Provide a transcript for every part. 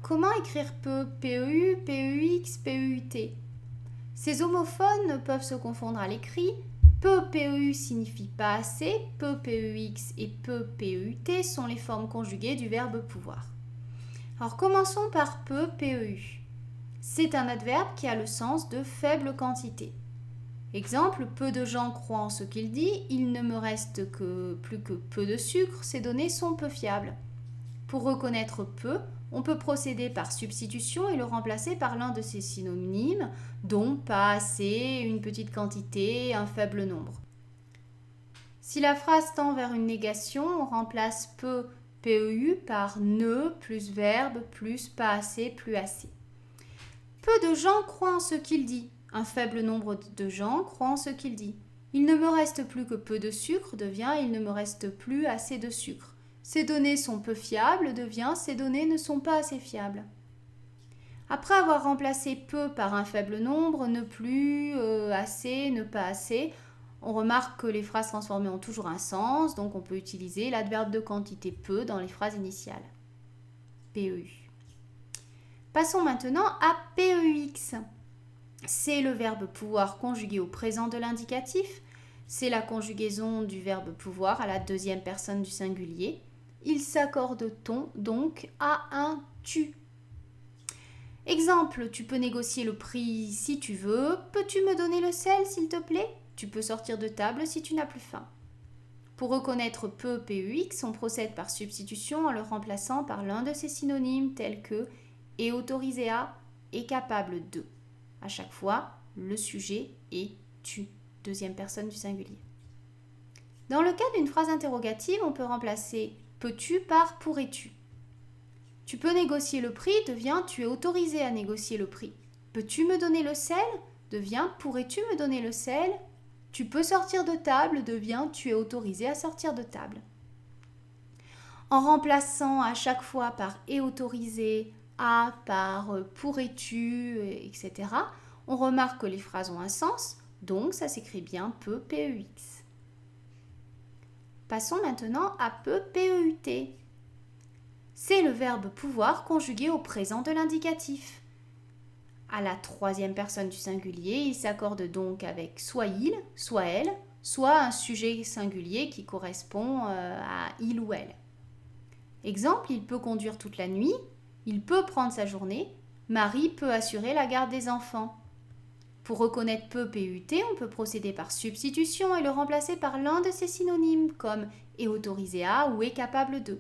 comment écrire peu? PEU, PEUX, PEUT. Ces homophones peuvent se confondre à l'écrit. Peu PEU signifie pas assez, peu PEX et peu PEUT sont les formes conjuguées du verbe pouvoir. Alors commençons par peu PEU. C'est un adverbe qui a le sens de faible quantité. Exemple, peu de gens croient en ce qu'il dit, il ne me reste plus que peu de sucre, ces données sont peu fiables. Pour reconnaître peu, on peut procéder par substitution et le remplacer par l'un de ses synonymes, dont pas assez, une petite quantité, un faible nombre. Si la phrase tend vers une négation, on remplace peu, PEU par ne plus verbe plus pas assez, plus assez. Peu de gens croient en ce qu'il dit. Un faible nombre de gens croient en ce qu'il dit. Il ne me reste plus que peu de sucre devient il ne me reste plus assez de sucre. Ces données sont peu fiables devient ces données ne sont pas assez fiables. Après avoir remplacé peu par un faible nombre, ne plus, assez, ne pas assez, on remarque que les phrases transformées ont toujours un sens, donc on peut utiliser l'adverbe de quantité peu dans les phrases initiales. PEU. Passons maintenant à PEX. C'est le verbe pouvoir conjugué au présent de l'indicatif. C'est la conjugaison du verbe pouvoir à la deuxième personne du singulier. Il s'accorde donc à un tu. Exemple, tu peux négocier le prix si tu veux. Peux-tu me donner le sel s'il te plaît? Tu peux sortir de table si tu n'as plus faim. Pour reconnaître peu, PEX, on procède par substitution en le remplaçant par l'un de ses synonymes tels que est autorisé à, est capable de. À chaque fois, le sujet est tu, deuxième personne du singulier. Dans le cas d'une phrase interrogative, on peut remplacer peux-tu par pourrais-tu. Tu peux négocier le prix devient tu es autorisé à négocier le prix. Peux-tu me donner le sel devient pourrais-tu me donner le sel. Tu peux sortir de table devient tu es autorisé à sortir de table. En remplaçant à chaque fois par est autorisé, à par pourrais-tu, etc., on remarque que les phrases ont un sens, donc ça s'écrit bien peu PEX. Passons maintenant à peu PEUT. C'est le verbe pouvoir conjugué au présent de l'indicatif. À la troisième personne du singulier, il s'accorde donc avec soit il, soit elle, soit un sujet singulier qui correspond à il ou elle. Exemple, il peut conduire toute la nuit, il peut prendre sa journée, Marie peut assurer la garde des enfants. Pour reconnaître peu PUT, on peut procéder par substitution et le remplacer par l'un de ses synonymes comme est autorisé à ou est capable de.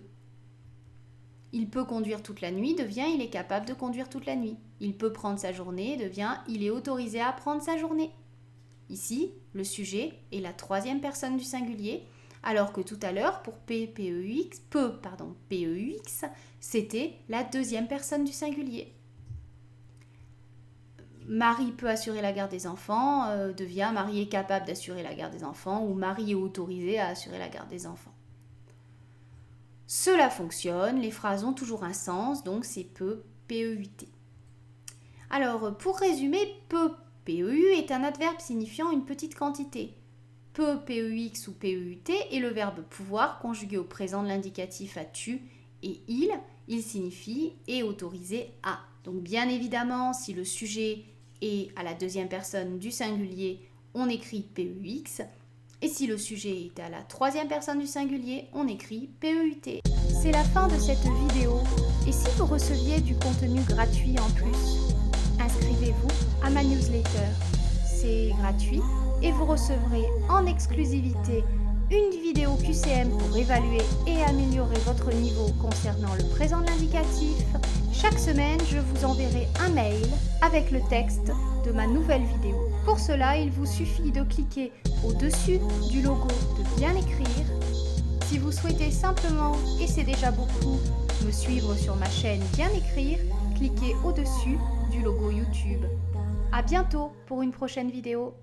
Il peut conduire toute la nuit devient il est capable de conduire toute la nuit. Il peut prendre sa journée devient il est autorisé à prendre sa journée. Ici, le sujet est la troisième personne du singulier, alors que tout à l'heure, pour PEX, c'était la deuxième personne du singulier. Marie peut assurer la garde des enfants devient Marie est capable d'assurer la garde des enfants ou Marie est autorisée à assurer la garde des enfants. Cela fonctionne, les phrases ont toujours un sens, donc c'est peu PEUT. Alors, pour résumer, peu PEU est un adverbe signifiant une petite quantité. Peu PEX ou PEUT est le verbe pouvoir conjugué au présent de l'indicatif à tu et il signifie est autorisé à. Donc bien évidemment, si le sujet est à la deuxième personne du singulier, on écrit PEX. Et si le sujet est à la troisième personne du singulier, on écrit PEUT. C'est la fin de cette vidéo. Et si vous receviez du contenu gratuit en plus, inscrivez-vous à ma newsletter. C'est gratuit et vous recevrez en exclusivité une vidéo QCM pour évaluer et améliorer votre niveau concernant le présent de l'indicatif. Chaque semaine, je vous enverrai un mail avec le texte de ma nouvelle vidéo. Pour cela, il vous suffit de cliquer au-dessus du logo de Bien écrire. Si vous souhaitez simplement, et c'est déjà beaucoup, me suivre sur ma chaîne Bien écrire, cliquez au-dessus du logo YouTube. À bientôt pour une prochaine vidéo.